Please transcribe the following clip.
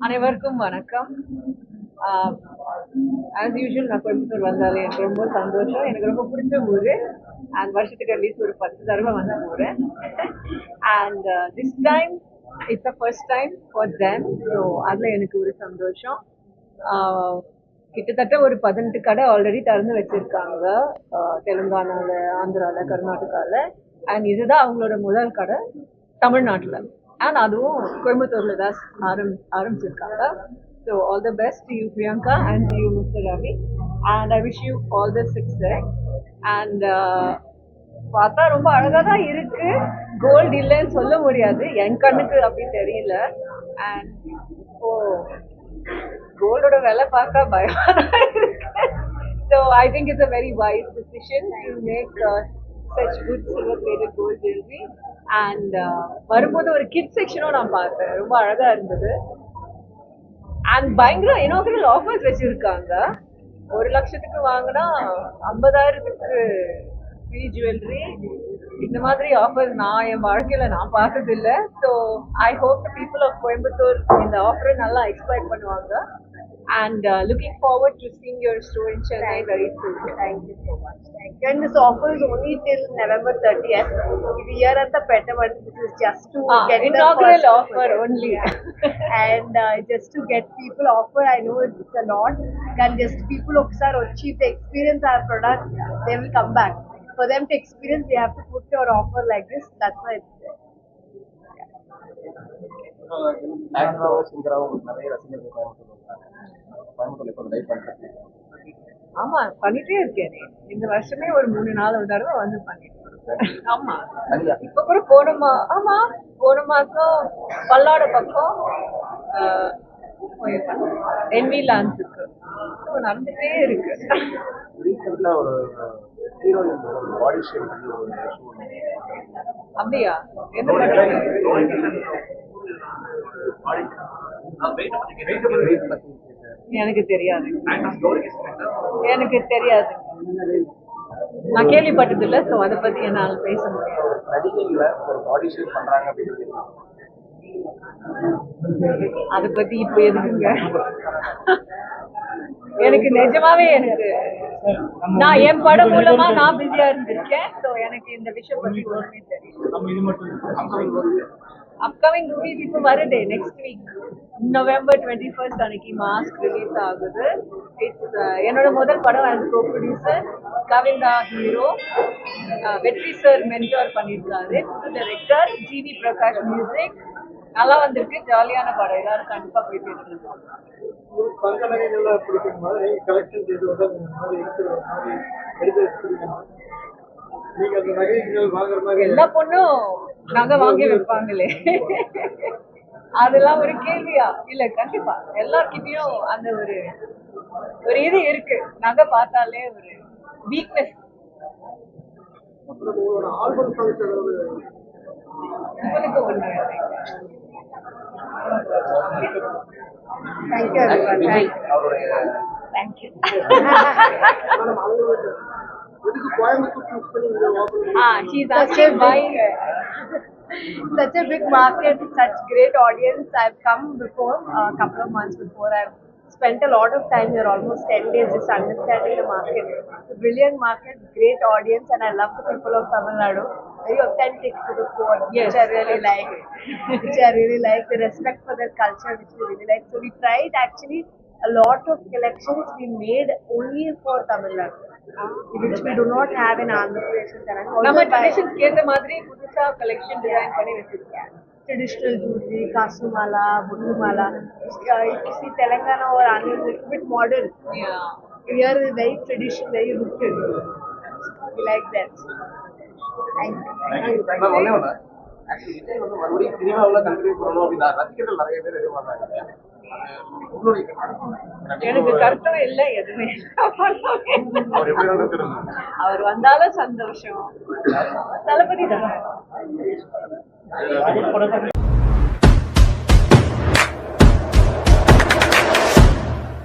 அனைவருக்கும் வணக்கம். As usual நான் கோயம்புத்தூர் வந்தாலே எனக்கு ரொம்ப சந்தோஷம். எனக்கு ரொம்ப பிடிச்ச ஊர். அண்ட் வருஷத்துக்கு அட்லீஸ்ட் ஒரு 10 தடவை வந்து போகிறேன். And this time it's a first time for them. So அதில் எனக்கு ஒரு சந்தோஷம். கிட்டத்தட்ட ஒரு 18 கடை ஆல்ரெடி திறந்து வச்சிருக்காங்க தெலுங்கானாவில், ஆந்திராவில், கர்நாடகாவில். அண்ட் இதுதான் அவங்களோட முதல் கடை தமிழ்நாட்டில். அண்ட் அதுவும் கோயம்புத்தூரில் தான் ஆரம்பிச்சிருக்காங்க. So all the best to you Priyanka and to you mister Ravi. And I wish you all the success. And பார்த்தா ரொம்ப அழகாக தான் இருக்கு. கோல்டு இல்லைன்னு சொல்ல முடியாது, என் கண்ணுக்கு அப்படி தெரியல. அண்ட் இப்போ கோல்டோட விலை பார்த்தா பயமா தான் இருக்கு. So I think it's a very wise decision to make such good silver plated gold jewelry. And வரும்போது ஒரு கிட் செக்ஷனும் நான் பார்த்தேன், ரொம்ப அழகா இருந்தது. அண்ட் பயங்கர இனாகுரல் ஆஃபர்ஸ் வச்சிருக்காங்க. 1 லட்சத்துக்கு வாங்கினா 50,000க்கு ஃப்ரீ ஜுவல்லரி. இந்த மாதிரி ஆஃபர்ஸ் நான் என் வாழ்க்கையில நான் பார்த்தது இல்லை. So I hope people of Coimbatore இந்த ஆஃபரை நல்லா எக்ஸ்ப்ளாய்ட் பண்ணுவாங்க. And looking forward to seeing your store in Chennai very soon. Thank you so much. Thank you. And this offer is only till November 30th. If you are at the better one, this is just to get inaugural offer only. And just to get people offer, I know it's a lot. And just people who are achieve the experience our product, they will come back. For them to experience, we have to put your offer like this. That's why it's there. ஆமா, பண்ணிட்டே இருக்கேன். இந்த வருஷமே ஒரு 3-4 தடவை வந்து பண்ணிட்டேன். ஆமா, இப்ப கூட போன மாசம் பல்லாட பக்கம் என்வி லான்ஸுக்கு நடந்துட்டே இருக்கு. அப்படியா? எந்த படம்? எனக்கு தெரியாது. நான் கேள்விப்பட்டது இல்லை. ஸோ அதை பத்தி என்னால் பேச முடியாது. அதை பத்தி இப்ப எதுக்குங்க? எனக்கு நிஜமாவே நான் என் படம் மூலமா நான் பிஸியா இருந்திருக்கேன். ஸோ எனக்கு இந்த விஷயம் பத்தி ஒண்ணுமே தெரியும். அப்கமிங் மூவிஸ் இப்போ வருது. நெக்ஸ்ட் வீக் நவம்பர் 21 அன்னைக்கு மாஸ்க் ரிலீஸ் ஆகுது. இட்ஸ் என்னோட முதல் படம் ஆஸ் கோ ப்ரொடியூசர். கவிந்தா ஹீரோ, வெற்றி சார் மென்டர் பண்ணியிருக்காரு. புது டைரக்டர் ஜிவி பிரகாஷ் மியூசிக். நல்லா வந்திருக்கு, ஜாலியான படம். எல்லாரும் கண்டிப்பா போயிட்டு இருக்கணும். எல்லா பொண்ணும் நகை வாங்கி வைப்பாங்களே, அதெல்லாம் ஒரு கேள்வியா? இல்ல, கண்டிப்பா எல்லார்கிட்டயும் அந்த ஒரு இது இருக்கு. நகை பார்த்தாலே ஒரு வீக்னஸ். உங்களுக்கு ஒண்ணு. Thank you. She's asking why. Such a big market, such great audience. I've come before, a couple of months before. I've spent a lot of time here, almost 10 days, just understanding the market. It's a brilliant market, great audience, and I love the people of Tamil Nadu. Very authentic to the core, Yes, which I really like. The respect for their culture, which we really like. So we tried actually a lot of collections we made only for Tamil Nadu, which we do not have in Andhra Pradesh and Telangana. நம்ம ட்ரெடிஷன்ஸ்க்கு ஏத்த மாதிரி புதுசா collection design பண்ணி வச்சிருக்கேன். Traditional jewelry, Kasumala, Buddumala. If you see Telangana or Andhra, it's a little bit modern. Yeah. Here is very traditional, very rooted. We like that. Thank you. எனக்கு கருத்தும் இல்லை, எதுவுமே. அவர் வந்தாலும் சந்தோஷம். தளபதி தான்.